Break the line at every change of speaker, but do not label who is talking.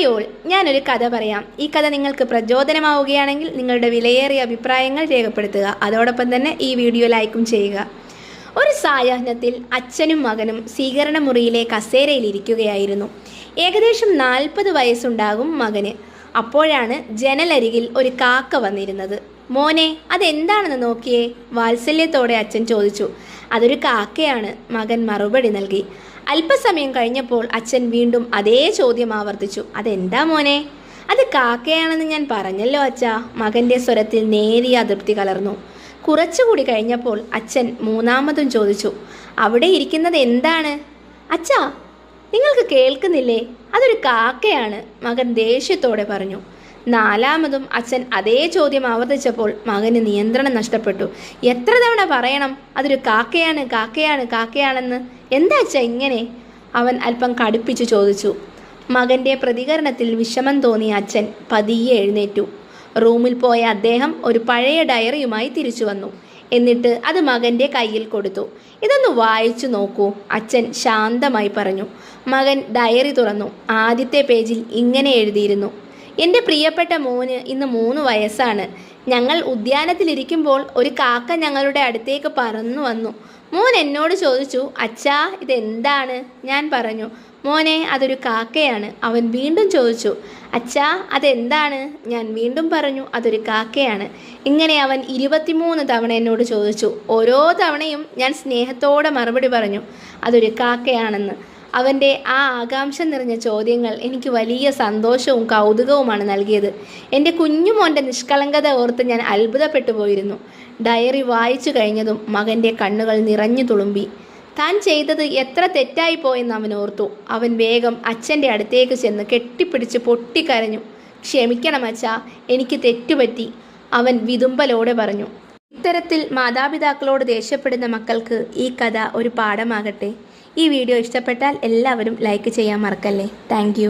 Hi all, ഞാനൊരു കഥ പറയാം. ഈ കഥ നിങ്ങൾക്ക് പ്രചോദനമാവുകയാണെങ്കിൽ നിങ്ങളുടെ വിലയേറിയ അഭിപ്രായങ്ങൾ രേഖപ്പെടുത്തുക. അതോടൊപ്പം തന്നെ ഈ വീഡിയോ ലൈക്കും ചെയ്യുക. ഒരു സായാഹ്നത്തിൽ അച്ഛനും മകനും സ്വീകരണ മുറിയിലെ കസേരയിൽ ഇരിക്കുകയായിരുന്നു. ഏകദേശം 40 വയസ്സുണ്ടാകും മകന്. അപ്പോഴാണ് ജനലരികിൽ ഒരു കാക്ക വന്നിരുന്നത്. മോനെ, അതെന്താണെന്ന് നോക്കിയേ, വാത്സല്യത്തോടെ അച്ഛൻ ചോദിച്ചു. അതൊരു കാക്കയാണ്, മകൻ മറുപടി നൽകി. അല്പസമയം കഴിഞ്ഞപ്പോൾ അച്ഛൻ വീണ്ടും അതേ ചോദ്യം ആവർത്തിച്ചു. അതെന്താ മോനെ? അത് കാക്കയാണെന്ന് ഞാൻ പറഞ്ഞല്ലോ അച്ഛാ, മകന്റെ സ്വരത്തിൽ നേരിയ അതൃപ്തി കലർന്നു. കുറച്ചുകൂടി കഴിഞ്ഞപ്പോൾ അച്ഛൻ മൂന്നാമതും ചോദിച്ചു. അവിടെ ഇരിക്കുന്നത് എന്താണ്? അച്ഛാ, നിങ്ങൾക്ക് കേൾക്കുന്നില്ലേ? അതൊരു കാക്കയാണ്, മകൻ ദേഷ്യത്തോടെ പറഞ്ഞു. നാലാമതും അച്ഛൻ അതേ ചോദ്യം ആവർത്തിച്ചപ്പോൾ മകന് നിയന്ത്രണം നഷ്ടപ്പെട്ടു. എത്ര തവണ പറയണം അതൊരു കാക്കയാണ്, കാക്കയാണ്, കാക്കയാണെന്ന്? എന്താ അച്ഛാ ഇങ്ങനെ? അവൻ അല്പം കടുപ്പിച്ചു ചോദിച്ചു. മകന്റെ പ്രതികരണത്തിൽ വിഷമം തോന്നിയ അച്ഛൻ പതിയെ എഴുന്നേറ്റു. റൂമിൽ പോയ അദ്ദേഹം ഒരു പഴയ ഡയറിയുമായി തിരിച്ചു വന്നു. എന്നിട്ട് അത് മകന്റെ കയ്യിൽ കൊടുത്തു. ഇതൊന്ന് വായിച്ചു നോക്കൂ, അച്ഛൻ ശാന്തമായി പറഞ്ഞു. മകൻ ഡയറി തുറന്നു. ആദ്യത്തെ പേജിൽ ഇങ്ങനെ എഴുതിയിരുന്നു. എൻ്റെ പ്രിയപ്പെട്ട മോന് ഇന്ന് 3 വയസ്സാണ്. ഞങ്ങൾ ഉദ്യാനത്തിലിരിക്കുമ്പോൾ ഒരു കാക്ക ഞങ്ങളുടെ അടുത്തേക്ക് പറന്നു വന്നു. മോൻ എന്നോട് ചോദിച്ചു, അച്ഛാ ഇതെന്താണ്? ഞാൻ പറഞ്ഞു, മോനെ അതൊരു കാക്കയാണ്. അവൻ വീണ്ടും ചോദിച്ചു, അച്ഛാ അതെന്താണ്? ഞാൻ വീണ്ടും പറഞ്ഞു, അതൊരു കാക്കയാണ്. ഇങ്ങനെ അവൻ 23 തവണ എന്നോട് ചോദിച്ചു. ഓരോ തവണയും ഞാൻ സ്നേഹത്തോടെ മറുപടി പറഞ്ഞു, അതൊരു കാക്കയാണെന്ന്. അവൻ്റെ ആ ആകാംക്ഷ നിറഞ്ഞ ചോദ്യങ്ങൾ എനിക്ക് വലിയ സന്തോഷവും കൗതുകവുമാണ് നൽകിയത്. എൻ്റെ കുഞ്ഞുമോൻ്റെ നിഷ്കളങ്കത ഓർത്ത് ഞാൻ അത്ഭുതപ്പെട്ടു പോയിരുന്നു. ഡയറി വായിച്ചു കഴിഞ്ഞതും മകൻ്റെ കണ്ണുകൾ നിറഞ്ഞു തുളുമ്പി. താൻ ചെയ്തത് എത്ര തെറ്റായി പോയെന്ന് അവൻ ഓർത്തു. അവൻ വേഗം അച്ഛൻ്റെ അടുത്തേക്ക് ചെന്ന് കെട്ടിപ്പിടിച്ച് പൊട്ടിക്കരഞ്ഞു. ക്ഷമിക്കണം അച്ഛാ, എനിക്ക് തെറ്റുപറ്റി, അവൻ വിതുമ്പലോടെ പറഞ്ഞു. ഇത്തരത്തിൽ മാതാപിതാക്കളോട് ദേഷ്യപ്പെടുന്ന മക്കൾക്ക് ഈ കഥ ഒരു പാഠമാകട്ടെ. ഈ വീഡിയോ ഇഷ്ടപ്പെട്ടാൽ എല്ലാവരും ലൈക്ക് ചെയ്യാൻ മറക്കല്ലേ. താങ്ക്